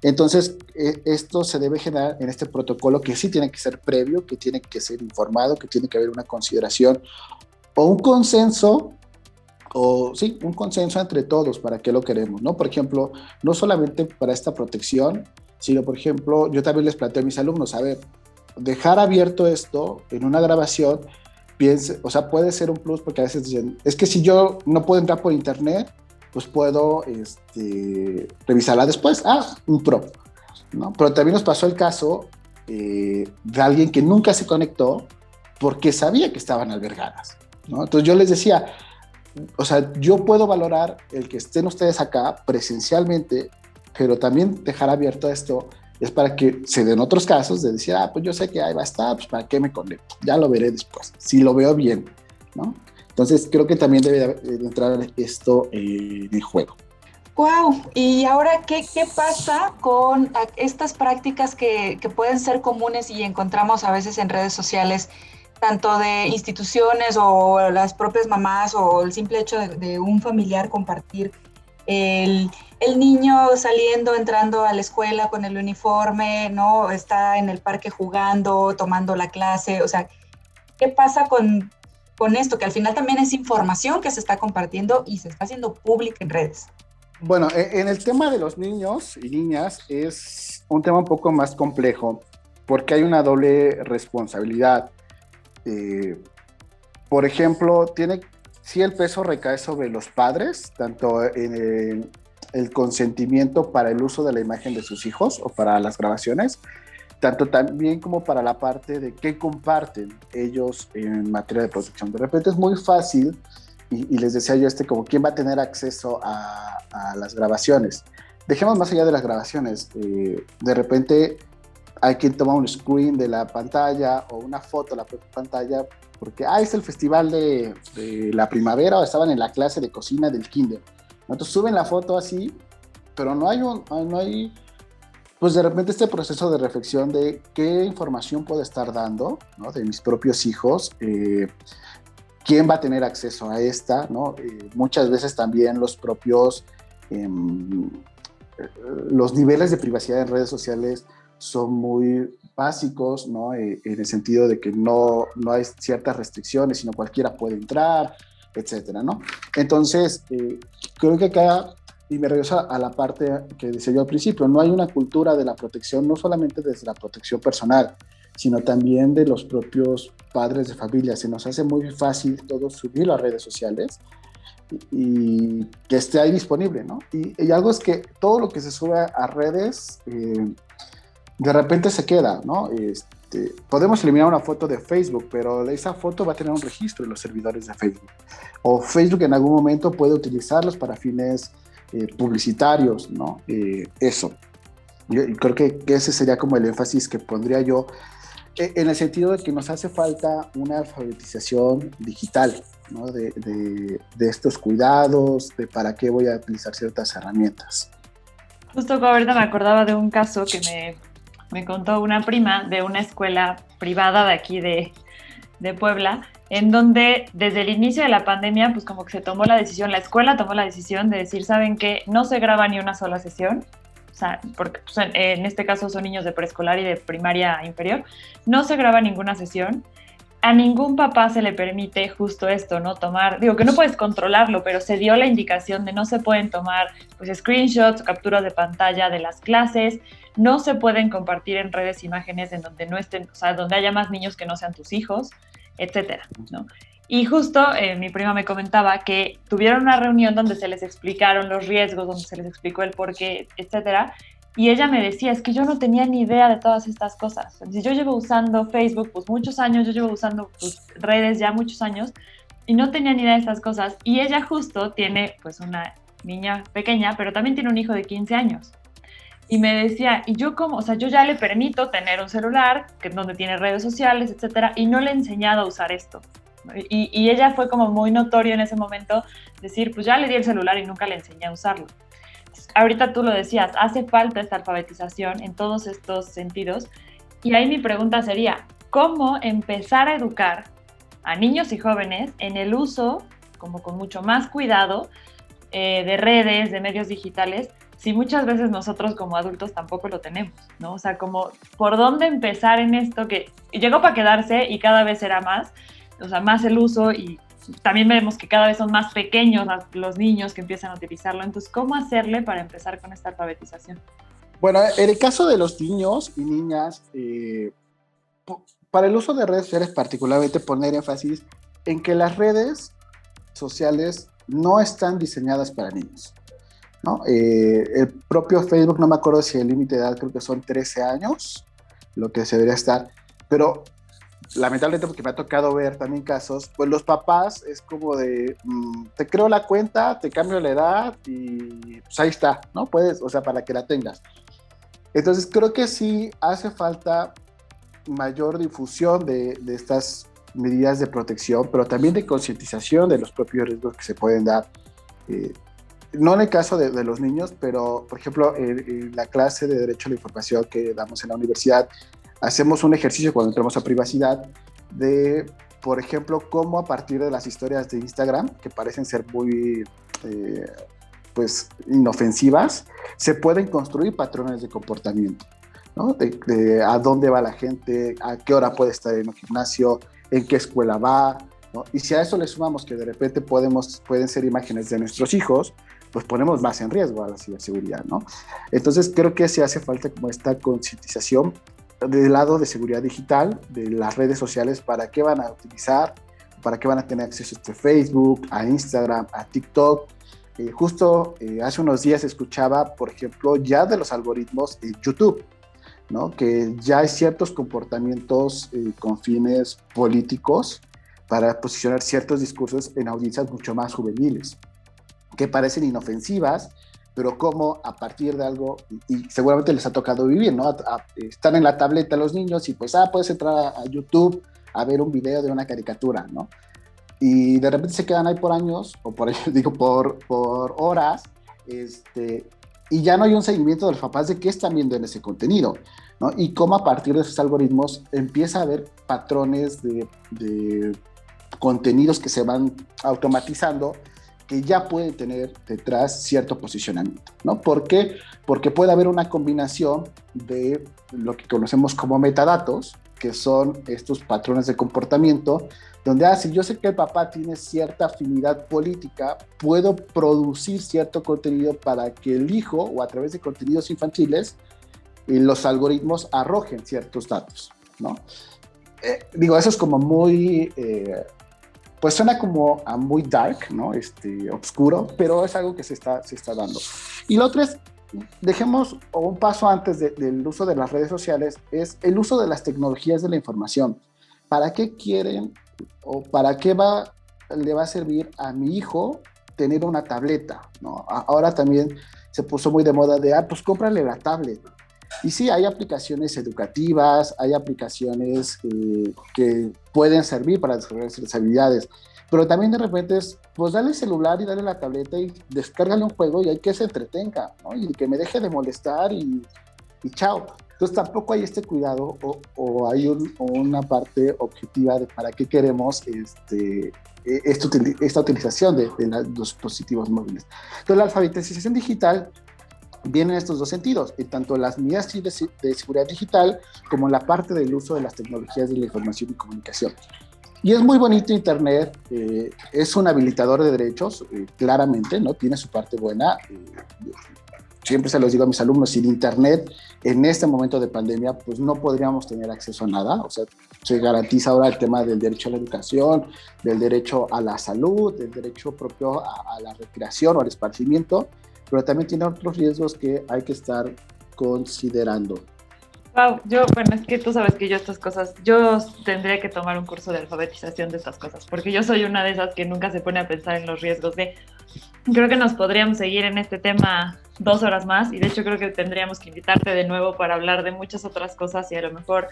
Entonces, esto se debe generar en este protocolo que sí tiene que ser previo, que tiene que ser informado, que tiene que haber una consideración o un consenso, un consenso entre todos para qué lo queremos, ¿no? Por ejemplo, no solamente para esta protección, sino, por ejemplo, yo también les planteo a mis alumnos, a ver, dejar abierto esto en una grabación, o sea, puede ser un plus porque a veces dicen, es que si yo no puedo entrar por internet, pues puedo revisarla después. Un pro, ¿no? Pero también nos pasó el caso de alguien que nunca se conectó porque sabía que estaban albergadas, ¿no? Entonces yo les decía, o sea, yo puedo valorar el que estén ustedes acá presencialmente, pero también dejar abierto esto es para que se den otros casos de decir, pues yo sé que ahí va a estar, pues para qué me conecto, ya lo veré después, si lo veo bien, ¿no? Entonces, creo que también debe de entrar esto en el juego. ¡Wow! Y ahora, ¿qué pasa con estas prácticas que pueden ser comunes y encontramos a veces en redes sociales, tanto de instituciones o las propias mamás o el simple hecho de un familiar compartir el niño saliendo, entrando a la escuela con el uniforme, ¿no? Está en el parque jugando, tomando la clase, o sea, ¿qué pasa con esto? Que al final también es información que se está compartiendo y se está haciendo pública en redes. Bueno, en el tema de los niños y niñas es un tema un poco más complejo porque hay una doble responsabilidad. Por ejemplo, sí el peso recae sobre los padres, tanto en el consentimiento para el uso de la imagen de sus hijos o para las grabaciones, tanto también como para la parte de qué comparten ellos en materia de protección. De repente es muy fácil, y les decía yo como quién va a tener acceso a las grabaciones. Dejemos más allá de las grabaciones, de repente hay quien toma un screen de la pantalla o una foto de la propia pantalla porque es el festival de la primavera o estaban en la clase de cocina del kinder. Entonces suben la foto así, pero no hay pues de repente este proceso de reflexión de qué información puedo estar dando, ¿no? De mis propios hijos, quién va a tener acceso a esta, ¿no? Muchas veces también los propios, los niveles de privacidad en redes sociales son muy básicos, ¿no? En el sentido de que no hay ciertas restricciones, sino cualquiera puede entrar, etcétera, ¿no? Entonces, creo que acá, y me regreso a la parte que decía yo al principio, no hay una cultura de la protección, no solamente desde la protección personal, sino también de los propios padres de familia. Se nos hace muy fácil todo subirlo a redes sociales y que esté ahí disponible, ¿no? Y algo es que todo lo que se sube a redes de repente se queda, ¿no? Podemos eliminar una foto de Facebook, pero esa foto va a tener un registro en los servidores de Facebook. O Facebook en algún momento puede utilizarlos para fines publicitarios, ¿no? Eso. Yo creo que ese sería como el énfasis que pondría yo en el sentido de que nos hace falta una alfabetización digital, ¿no? De estos cuidados, de para qué voy a utilizar ciertas herramientas. Justo ahorita me acordaba de un caso que me contó una prima de una escuela privada de aquí de Puebla, en donde desde el inicio de la pandemia, pues como que se tomó la decisión, la escuela tomó la decisión de decir, ¿saben qué? No se graba ni una sola sesión, o sea, porque pues, en este caso son niños de preescolar y de primaria inferior, no se graba ninguna sesión. A ningún papá se le permite justo esto, ¿no? Tomar, digo que no puedes controlarlo, pero se dio la indicación de no se pueden tomar pues screenshots o capturas de pantalla de las clases, no se pueden compartir en redes imágenes en donde no estén, o sea, donde haya más niños que no sean tus hijos, etcétera, ¿no? Y justo mi prima me comentaba que tuvieron una reunión donde se les explicaron los riesgos, donde se les explicó el porqué, etcétera, y ella me decía, es que yo no tenía ni idea de todas estas cosas. Entonces, yo llevo usando Facebook pues muchos años, yo llevo usando pues, redes ya muchos años, y no tenía ni idea de estas cosas, y ella justo tiene pues una niña pequeña, pero también tiene un hijo de 15 años. Y me decía, ¿y yo cómo? O sea, yo ya le permito tener un celular que, donde tiene redes sociales, etcétera, y no le he enseñado a usar esto. Y ella fue como muy notorio en ese momento decir, pues ya le di el celular y nunca le enseñé a usarlo. Entonces, ahorita tú lo decías, hace falta esta alfabetización en todos estos sentidos. Y ahí mi pregunta sería, ¿cómo empezar a educar a niños y jóvenes en el uso, como con mucho más cuidado, de redes, de medios digitales, si muchas veces nosotros como adultos tampoco lo tenemos, ¿no? O sea, como por dónde empezar en esto que llegó para quedarse y cada vez será más, o sea, más el uso, y también vemos que cada vez son más pequeños los niños que empiezan a utilizarlo. Entonces, ¿cómo hacerle para empezar con esta alfabetización? Bueno, en el caso de los niños y niñas, para el uso de redes sociales particularmente poner énfasis en que las redes sociales no están diseñadas para niños, ¿no? El propio Facebook, no me acuerdo si el límite de edad, creo que son 13 años, lo que se debería estar, pero lamentablemente, porque me ha tocado ver también casos, pues los papás es como de, te creo la cuenta, te cambio la edad y pues ahí está, ¿no? Puedes, o sea, para que la tengas. Entonces creo que sí hace falta mayor difusión de estas medidas de protección, pero también de concientización de los propios riesgos que se pueden dar. No en el caso de los niños, pero por ejemplo en la clase de Derecho a la Información que damos en la universidad, hacemos un ejercicio cuando entramos a privacidad de, por ejemplo, cómo a partir de las historias de Instagram, que parecen ser muy pues inofensivas, se pueden construir patrones de comportamiento, ¿no? De a dónde va la gente, a qué hora puede estar en un gimnasio, en qué escuela va, ¿no? Y si a eso le sumamos que de repente pueden ser imágenes de nuestros hijos, pues ponemos más en riesgo a la ciberseguridad, ¿no? Entonces creo que sí hace falta como esta concientización del lado de seguridad digital, de las redes sociales, para qué van a utilizar, para qué van a tener acceso a Facebook, a Instagram, a TikTok. Justo hace unos días escuchaba, por ejemplo, ya de los algoritmos en YouTube, ¿no? Que ya hay ciertos comportamientos con fines políticos para posicionar ciertos discursos en audiencias mucho más juveniles, que parecen inofensivas, pero como a partir de algo, y seguramente les ha tocado vivir, ¿no? Están en la tableta los niños y pues, puedes entrar a YouTube a ver un video de una caricatura, ¿no? Y de repente se quedan ahí por años, o por horas, y ya no hay un seguimiento de los papás de qué están viendo en ese contenido, ¿no? Y cómo a partir de esos algoritmos empieza a haber patrones de contenidos que se van automatizando, que ya pueden tener detrás cierto posicionamiento, ¿no? ¿Por qué? Porque puede haber una combinación de lo que conocemos como metadatos, que son estos patrones de comportamiento, donde si yo sé que el papá tiene cierta afinidad política, puedo producir cierto contenido para que el hijo, o a través de contenidos infantiles, los algoritmos arrojen ciertos datos, ¿no? Eso es como muy... pues suena como a muy dark, ¿no? Oscuro, pero es algo que se está dando. Y lo otro es, dejemos un paso antes del uso de las redes sociales, es el uso de las tecnologías de la información. ¿Para qué quieren o para qué le va a servir a mi hijo tener una tableta, ¿no? Ahora también se puso muy de moda de, pues cómprale la tablet. Y sí, hay aplicaciones educativas, hay aplicaciones que pueden servir para desarrollar sus habilidades, pero también de repente es, pues dale el celular y dale la tableta y descárgale un juego y hay que se entretenga, ¿no? Y que me deje de molestar y chao. Entonces tampoco hay este cuidado o hay una parte objetiva de para qué queremos esta utilización de los dispositivos móviles. Entonces la alfabetización digital viene en estos dos sentidos, en tanto las medidas de seguridad digital como la parte del uso de las tecnologías de la información y comunicación. Y es muy bonito Internet, es un habilitador de derechos, claramente, ¿no? Tiene su parte buena. Siempre se los digo a mis alumnos, sin Internet, en este momento de pandemia, pues no podríamos tener acceso a nada. O sea, se garantiza ahora el tema del derecho a la educación, del derecho a la salud, del derecho propio a la recreación o al esparcimiento, pero también tiene otros riesgos que hay que estar considerando. Wow, bueno, es que tú sabes que yo estas cosas, yo tendría que tomar un curso de alfabetización de estas cosas, porque yo soy una de esas que nunca se pone a pensar en los riesgos de, creo que nos podríamos seguir en este tema 2 horas más, y de hecho creo que tendríamos que invitarte de nuevo para hablar de muchas otras cosas y a lo mejor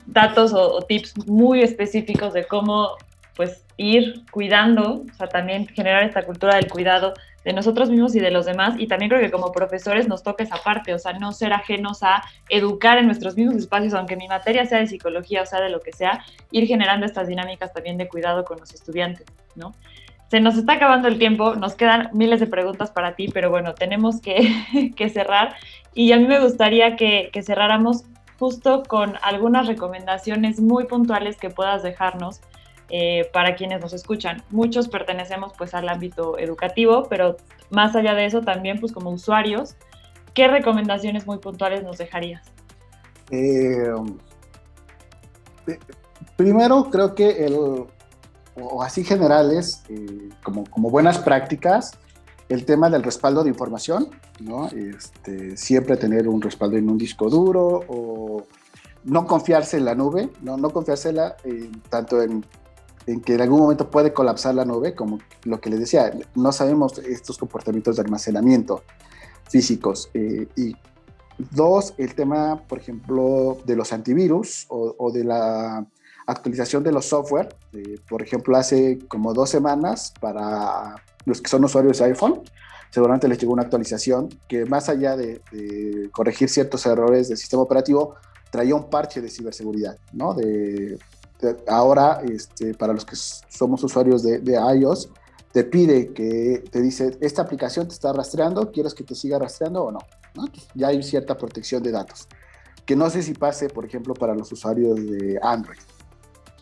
datos o tips muy específicos de cómo pues ir cuidando, o sea, también generar esta cultura del cuidado de nosotros mismos y de los demás, y también creo que como profesores nos toca esa parte, o sea, no ser ajenos a educar en nuestros mismos espacios, aunque mi materia sea de psicología o sea de lo que sea, ir generando estas dinámicas también de cuidado con los estudiantes, ¿no? Se nos está acabando el tiempo, nos quedan miles de preguntas para ti, pero bueno, tenemos que cerrar, y a mí me gustaría que cerráramos justo con algunas recomendaciones muy puntuales que puedas dejarnos para quienes nos escuchan. Muchos pertenecemos pues al ámbito educativo, pero más allá de eso también pues como usuarios, ¿qué recomendaciones muy puntuales nos dejarías? Primero creo que o así generales, como buenas prácticas, el tema del respaldo de información, ¿no? Siempre tener un respaldo en un disco duro, o no confiarse en la nube, no confiársela tanto en que en algún momento puede colapsar la nube, como lo que les decía, no sabemos estos comportamientos de almacenamiento físicos. Y dos, el tema, por ejemplo, de los antivirus o de la actualización de los software. Por ejemplo, hace como 2 semanas, para los que son usuarios de iPhone, seguramente les llegó una actualización que, más allá de corregir ciertos errores del sistema operativo, traía un parche de ciberseguridad, ¿no? Ahora, para los que somos usuarios de iOS, te pide que te dice, esta aplicación te está rastreando, ¿quieres que te siga rastreando o no? Ya hay cierta protección de datos, que no sé si pase, por ejemplo, para los usuarios de Android.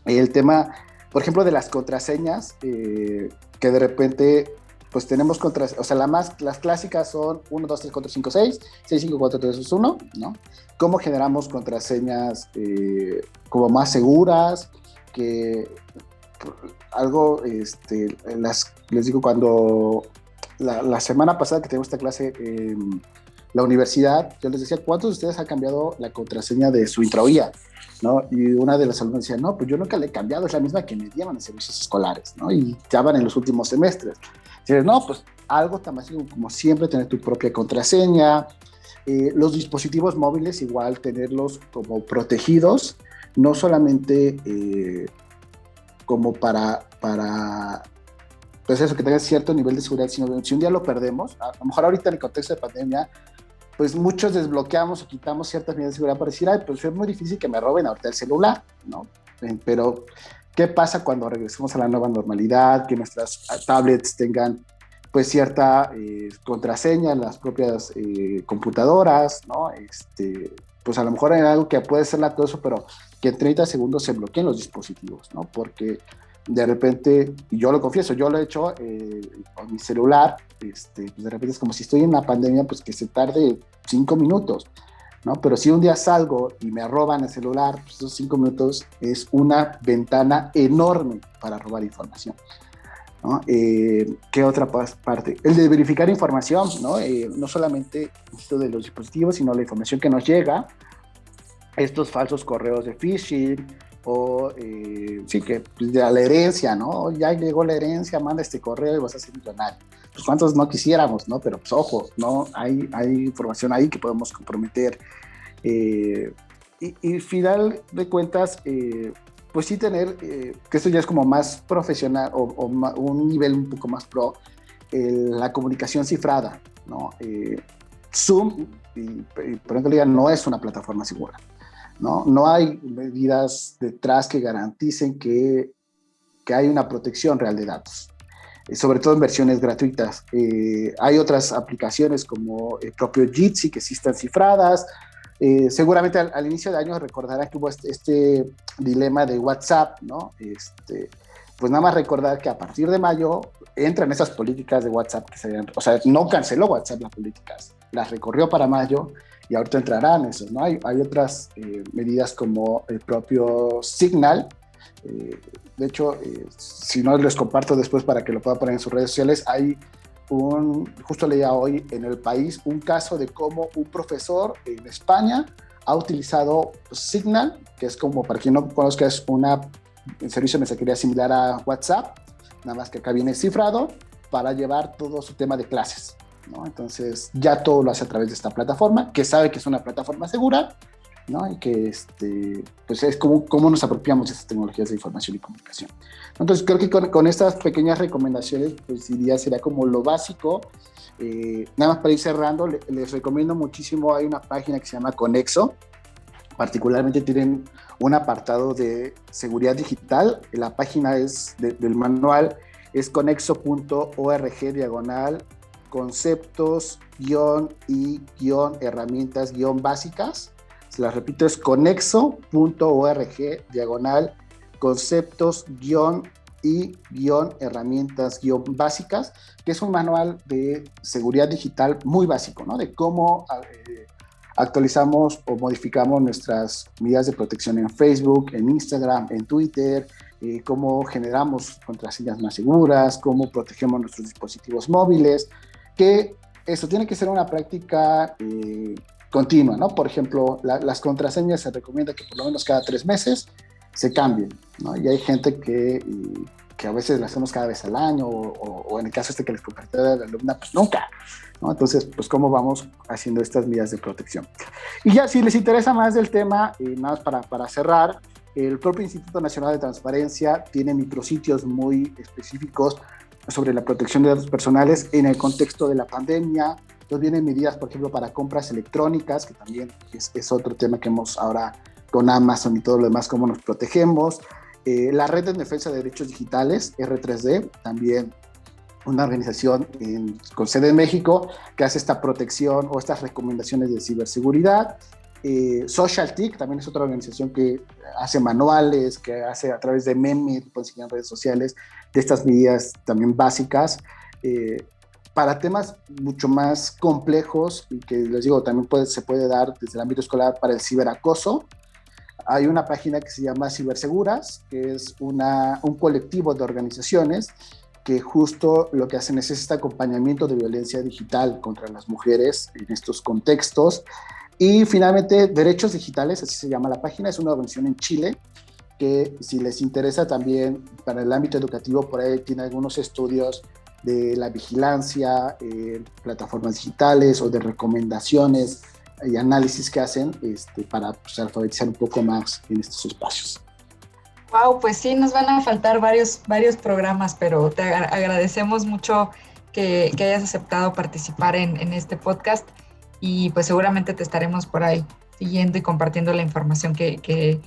El tema, por ejemplo, de las contraseñas, que de repente, pues tenemos contraseñas, o sea, las clásicas son 1, 2, 3, 4, 5, 6, 6, 5, 4, 3, 2, 1, ¿no? ¿Cómo generamos contraseñas como más seguras? Que algo, les digo, cuando la semana pasada que tengo esta clase en la universidad, yo les decía, ¿cuántos de ustedes han cambiado la contraseña de su intraoía? ¿No? Y una de las alumnas decía, no, pues yo nunca le he cambiado, es la misma que me dieron en servicios escolares, ¿no? Y ya van en los últimos semestres. Entonces, no, pues algo tan básico como siempre tener tu propia contraseña. Los dispositivos móviles, igual tenerlos como protegidos, no solamente como para pues eso, que tenga cierto nivel de seguridad, sino si un día lo perdemos, a lo mejor ahorita en el contexto de pandemia, pues muchos desbloqueamos o quitamos ciertas medidas de seguridad para decir, ay, pues es muy difícil que me roben ahorita el celular, ¿no? Pero, ¿qué pasa cuando regresemos a la nueva normalidad? Que nuestras tablets tengan, pues, cierta contraseña en las propias computadoras, ¿no? Pues a lo mejor hay algo que puede ser latoso, pero que en 30 segundos se bloqueen los dispositivos, ¿no? Porque de repente, y yo lo confieso, yo lo he hecho con mi celular, pues de repente es como si estoy en una pandemia, pues que se tarde 5 minutos, ¿no? Pero si un día salgo y me roban el celular, pues esos 5 minutos es una ventana enorme para robar información, ¿no? ¿Qué otra parte? El de verificar información, ¿no? No solamente esto de los dispositivos, sino la información que nos llega, estos falsos correos de phishing, o sí, que pues, de la herencia, ¿no? Ya llegó la herencia, manda este correo y vas a ser millonario. Pues cuántos no quisiéramos, ¿no? Pero pues ojo, ¿no? Hay información ahí que podemos comprometer. Y final de cuentas, pues sí tener, que esto ya es como más profesional o un nivel un poco más pro, la comunicación cifrada, ¿no? Zoom, y por ejemplo, no es una plataforma segura, ¿no? No hay medidas detrás que garanticen que hay una protección real de datos, sobre todo en versiones gratuitas. Hay otras aplicaciones como el propio Jitsi que sí están cifradas. Seguramente al inicio de año recordarán que hubo este dilema de WhatsApp, ¿no? Pues nada más recordar que a partir de mayo entran esas políticas de WhatsApp que o sea, no canceló WhatsApp las políticas, las recorrió para mayo y ahorita entrarán esos, ¿no? Hay otras medidas como el propio Signal. De hecho, si no les comparto después para que lo puedan poner en sus redes sociales, hay justo leía hoy en El País un caso de cómo un profesor en España ha utilizado Signal, que es como, para quien no conozca, es un servicio de mensajería similar a WhatsApp, nada más que acá viene cifrado, para llevar todo su tema de clases, ¿no? Entonces ya todo lo hace a través de esta plataforma, que sabe que es una plataforma segura, ¿no? Y que pues es cómo nos apropiamos de estas tecnologías de información y comunicación. Entonces creo que con estas pequeñas recomendaciones, pues diría, sería como lo básico. Nada más para ir cerrando, les recomiendo muchísimo, hay una página que se llama Conexo, particularmente tienen un apartado de seguridad digital. La página del manual es conexo.org/conceptos-y-herramientas-básicas. Se las repito, es conexo.org/conceptos-y-herramientas-básicas, que es un manual de seguridad digital muy básico, ¿no? De cómo actualizamos o modificamos nuestras medidas de protección en Facebook, en Instagram, en Twitter, cómo generamos contraseñas más seguras, cómo protegemos nuestros dispositivos móviles, que eso tiene que ser una práctica continua, ¿no? Por ejemplo, las contraseñas se recomienda que por lo menos cada 3 meses se cambien, ¿no? Y hay gente que a veces las hacemos cada vez al año, o en el caso que les compartí de la alumna, pues nunca, ¿no? Entonces, pues cómo vamos haciendo estas medidas de protección. Y ya, si les interesa más del tema, nada más para cerrar, el propio Instituto Nacional de Transparencia tiene micrositios muy específicos sobre la protección de datos personales en el contexto de la pandemia. Entonces vienen medidas, por ejemplo, para compras electrónicas, que también es otro tema que hemos ahora con Amazon y todo lo demás, cómo nos protegemos. La Red de Defensa de Derechos Digitales, R3D, también una organización con sede en México que hace esta protección o estas recomendaciones de ciberseguridad. SocialTIC también es otra organización que hace manuales, que hace a través de memes, pueden seguir en redes sociales, de estas medidas también básicas. Para temas mucho más complejos y que les digo también se puede dar desde el ámbito escolar para el ciberacoso, hay una página que se llama Ciberseguras, que es un colectivo de organizaciones que justo lo que hacen es este acompañamiento de violencia digital contra las mujeres en estos contextos. Y finalmente, Derechos Digitales, así se llama la página, es una organización en Chile que, si les interesa también para el ámbito educativo, por ahí tiene algunos estudios de la vigilancia, plataformas digitales o de recomendaciones y análisis que hacen para pues, alfabetizar un poco más en estos espacios. Wow, pues sí, nos van a faltar varios programas, pero te agradecemos mucho que hayas aceptado participar en este podcast y pues seguramente te estaremos por ahí siguiendo y compartiendo la información que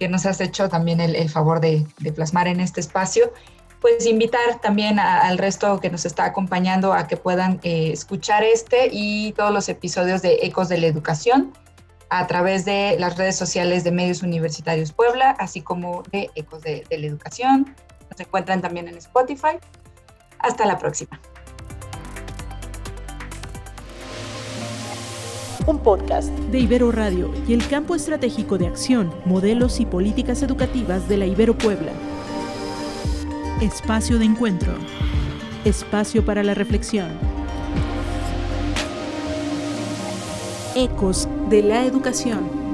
nos has hecho también el favor de plasmar en este espacio. Pues invitar también al resto que nos está acompañando a que puedan escuchar y todos los episodios de Ecos de la Educación a través de las redes sociales de Medios Universitarios Puebla, así como de Ecos de la Educación. Nos encuentran también en Spotify. Hasta la próxima. Un podcast de Ibero Radio y el Campo Estratégico de Acción, Modelos y Políticas Educativas de la Ibero Puebla. Espacio de encuentro. Espacio para la reflexión. Ecos de la Educación.